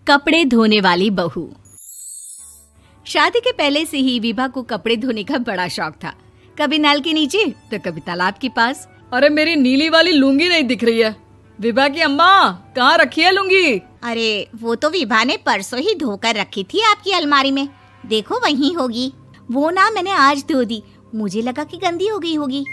कपड़े धोने वाली बहू। शादी के पहले से ही विभा को कपड़े धोने का बड़ा शौक था। कभी नल के नीचे तो कभी तालाब के पास। अरे मेरी नीली वाली लुंगी नहीं दिख रही है। विभा की अम्मा, कहाँ रखी है लुंगी? अरे वो तो विभा ने परसों ही धोकर रखी थी आपकी अलमारी में, देखो वहीं होगी। वो ना मैंने आज धो दी, मुझे लगा कि गंदी हो गई होगी।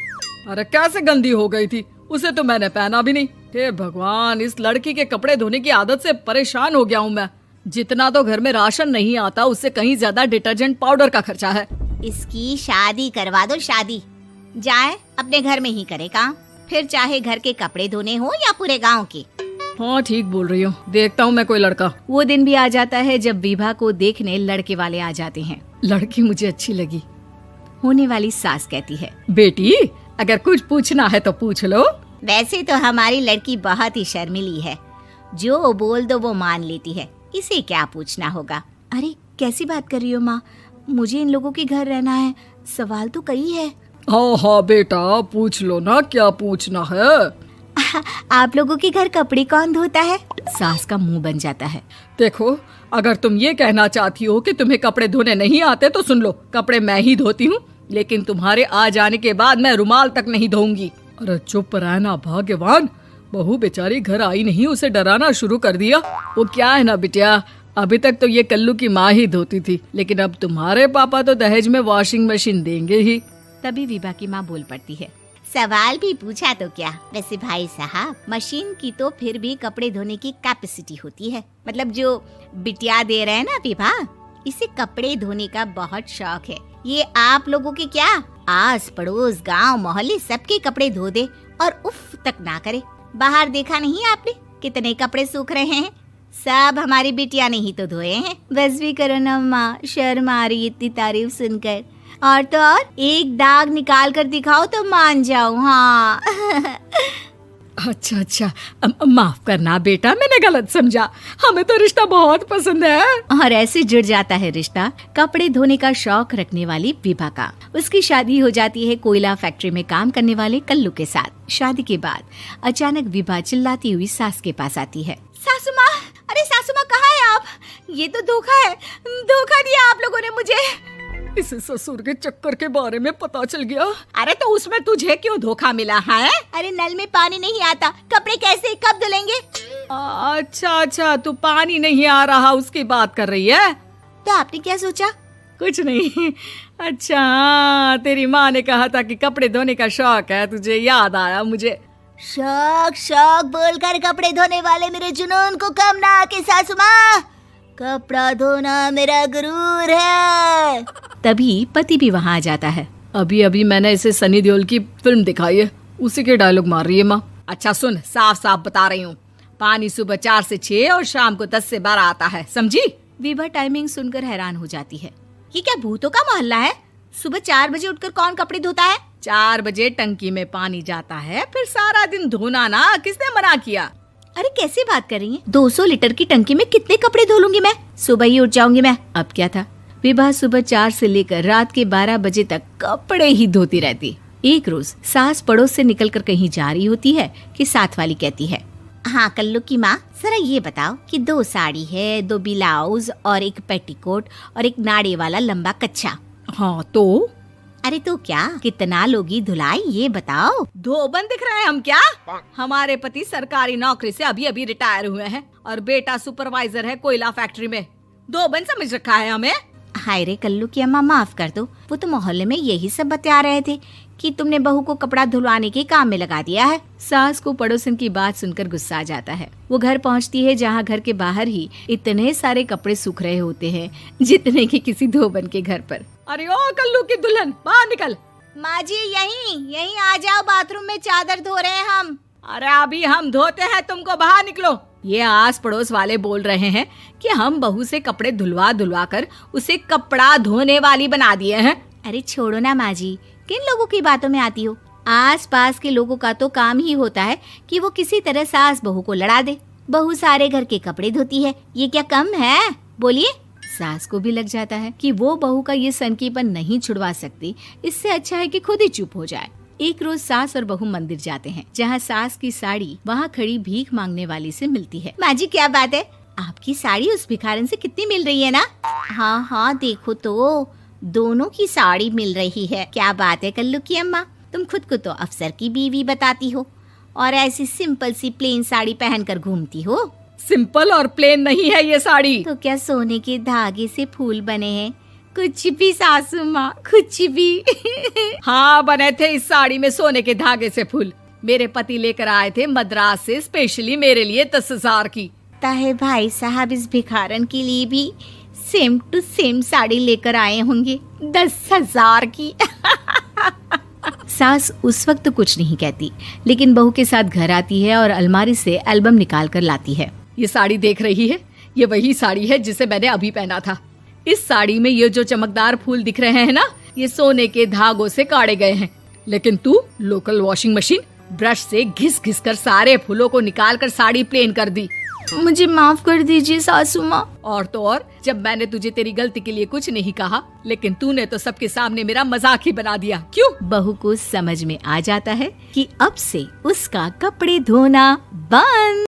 अरे कैसे गंदी हो गई थी? उसे तो मैंने पहना भी नहीं। हे भगवान, इस लड़की के कपड़े धोने की आदत से परेशान हो गया हूँ मैं। जितना तो घर में राशन नहीं आता, उससे कहीं ज्यादा डिटर्जेंट पाउडर का खर्चा है। इसकी शादी करवा दो, शादी जाए अपने घर में ही करे काम, फिर चाहे घर के कपड़े धोने हो या पूरे गांव के। हाँ ठीक बोल रही हूँ, देखता हूँ मैं कोई लड़का। वो दिन भी आ जाता है जब विभा को देखने लड़के वाले आ जाते हैं। लड़की मुझे अच्छी लगी। होने वाली सास कहती है, बेटी अगर कुछ पूछना है तो पूछ लो। वैसे तो हमारी लड़की बहुत ही शर्मीली है, जो बोल दो वो मान लेती है, इसे क्या पूछना होगा। अरे कैसी बात कर रही हो माँ, मुझे इन लोगों के घर रहना है, सवाल तो कई है। हाँ हाँ बेटा, पूछ लो ना, क्या पूछना है। आप लोगों के घर कपड़े कौन धोता है? सास का मुंह बन जाता है। देखो, अगर तुम ये कहना चाहती हो कि तुम्हें कपड़े धोने नहीं आते तो सुन लो, कपड़े मैं ही धोती हूँ, लेकिन तुम्हारे आ जाने के बाद मैं रुमाल तक नहीं धोऊंगी। अरे चुप रहना भाग्यवान, बहू बेचारी घर आई नहीं, उसे डराना शुरू कर दिया। वो क्या है ना बिटिया, अभी तक तो ये कल्लू की माँ ही धोती थी, लेकिन अब तुम्हारे पापा तो दहेज में वॉशिंग मशीन देंगे ही। तभी विभा की माँ बोल पड़ती है, सवाल भी पूछा तो क्या। वैसे भाई साहब, मशीन की तो फिर भी कपड़े धोने की कैपेसिटी होती है। मतलब जो बिटिया दे रहे हैं ना विभा, इसे कपड़े धोने का बहुत शौक है। ये आप लोगों के क्या, आस पड़ोस गांव मोहल्ले सबके कपड़े धो दे और उफ तक ना करे। बाहर देखा नहीं आपने कितने कपड़े सूख रहे हैं? सब हमारी बिटिया ने ही तो धोए हैं। बस भी करो ना माँ, शर्म आ रही इतनी तारीफ सुनकर। और तो और एक दाग निकाल कर दिखाओ तो मान जाऊं। हाँ अच्छा, माफ करना बेटा, मैंने गलत समझा। हमें तो रिश्ता बहुत पसंद है। और ऐसे जुड़ जाता है रिश्ता कपड़े धोने का शौक रखने वाली विभा का। उसकी शादी हो जाती है कोयला फैक्ट्री में काम करने वाले कल्लू के साथ। शादी के बाद अचानक विभा चिल्लाती हुई सास के पास आती है। सासू माँ, अरे सासू माँ कहाँ है आप? ये तो धोखा है, धोखा दिया आप लोगों ने मुझे। इसे ससुर के चक्कर के बारे में पता चल गया। अरे तो उसमें तुझे क्यों धोखा मिला है? अरे नल में पानी नहीं आता, कपड़े कैसे कब धुलेंगे? अच्छा, तू पानी नहीं आ रहा उसकी बात कर रही है। तो आपने क्या सोचा? कुछ नहीं। अच्छा, तेरी माँ ने कहा था कि कपड़े धोने का शौक है तुझे, याद आया मुझे। शौक बोलकर कपड़े धोने वाले मेरे जुनून को कम ना आके सासू माँ, कपड़ा धोना मेरा गुरूर है। तभी पति भी वहाँ आ जाता है। अभी मैंने इसे सनी देओल की फिल्म दिखाई है, उसी के डायलॉग मार रही है माँ। अच्छा सुन, साफ साफ बता रही हूँ, पानी सुबह 4 से 6 और शाम को 10 से 12 आता है, समझी? विभा टाइमिंग सुनकर हैरान हो जाती है। ये क्या भूतों का मोहल्ला है? सुबह 4 बजे उठकर कौन कपड़े धोता है? 4 बजे टंकी में पानी जाता है, फिर सारा दिन धोना ना, किसने मना किया? अरे कैसी बात कर रही हैं? 200 लीटर की टंकी में कितने कपड़े धो लूंगी मैं? सुबह ही उठ जाऊंगी मैं। अब क्या था, विभा सुबह 4 से लेकर रात के 12 बजे तक कपड़े ही धोती रहती। एक रोज सास पड़ोस से निकलकर कहीं जा रही होती है कि साथ वाली कहती है, हाँ कल्लू की माँ, जरा ये बताओ कि 2 साड़ी है, 2 ब्लाउज और एक पेटीकोट और एक नाड़े वाला लंबा कच्छा। हाँ तो? अरे तो क्या, कितना लोगी धुलाई ये बताओ। धोबन दिख रहे हैं हम क्या? हमारे पति सरकारी नौकरी से अभी रिटायर हुए हैं और बेटा सुपरवाइजर है कोयला फैक्ट्री में। धोबन समझ रखा है हमें? हाय रे कल्लू की अम्मा, माफ कर दो, वो तो मोहल्ले में यही सब बता रहे थे कि तुमने बहू को कपड़ा धुलवाने के काम में लगा दिया है। सास को पड़ोसन की बात सुनकर गुस्सा आ जाता है। वो घर पहुंचती है जहां घर के बाहर ही इतने सारे कपड़े सूख रहे होते हैं जितने कि किसी धोबन के घर पर। अरे ओ कल्लू की दुल्हन, बाहर निकल। माँ जी यहीं आ जाओ, बाथरूम में चादर धो रहे हैं हम। अरे अभी हम धोते हैं, तुमको बाहर निकलो। ये आस पड़ोस वाले बोल रहे हैं कि हम बहू से कपड़े धुलवा कर उसे कपड़ा धोने वाली बना दिए हैं। अरे छोड़ो ना माँ जी, किन लोगों की बातों में आती हो? आस पास के लोगों का तो काम ही होता है कि वो किसी तरह सास बहू को लड़ा दे। बहू सारे घर के कपड़े धोती है, ये क्या कम है? बोलिए। सास को भी लग जाता है कि वो बहू का ये सनकीपन नहीं छुड़वा सकती, इससे अच्छा है कि खुद ही चुप हो जाए। एक रोज सास और बहू मंदिर जाते हैं, जहाँ सास की साड़ी वहाँ खड़ी भीख मांगने वाली से मिलती है। माँ जी क्या बात है, आपकी साड़ी उस भिखारन से कितनी मिल रही है ना? हाँ हाँ, देखो तो दोनों की साड़ी मिल रही है। क्या बात है कल्लू की अम्मा, तुम खुद को तो अफसर की बीवी बताती हो और ऐसी सिंपल सी प्लेन साड़ी पहनकर घूमती हो। सिंपल और प्लेन नहीं है ये साड़ी। तो क्या सोने के धागे से फूल बने हैं? कुछ भी सासू माँ, कुछ भी। हाँ, बने थे इस साड़ी में सोने के धागे से फूल। मेरे पति लेकर आए थे मद्रास से स्पेशली मेरे लिए 10,000 की। ताहे भाई साहब इस भिखारन के लिए भी सेम टू सेम साड़ी लेकर आए होंगे 10,000 की। सास उस वक्त तो कुछ नहीं कहती, लेकिन बहू के साथ घर आती है और अलमारी से एल्बम निकाल कर लाती है। ये साड़ी देख रही है, ये वही साड़ी है जिसे मैंने अभी पहना था। इस साड़ी में ये जो चमकदार फूल दिख रहे हैं ना, ये सोने के धागों से काढ़े गए हैं। लेकिन तू लोकल वॉशिंग मशीन ब्रश से घिस घिस कर सारे फूलों को निकाल कर साड़ी प्लेन कर दी। मुझे माफ कर दीजिए सासू माँ। और तो और, जब मैंने तुझे तेरी गलती के लिए कुछ नहीं कहा, लेकिन तूने तो सबके सामने मेरा मजाक ही बना दिया। क्यों? बहू को समझ में आ जाता है कि अब से उसका कपड़े धोना बंद।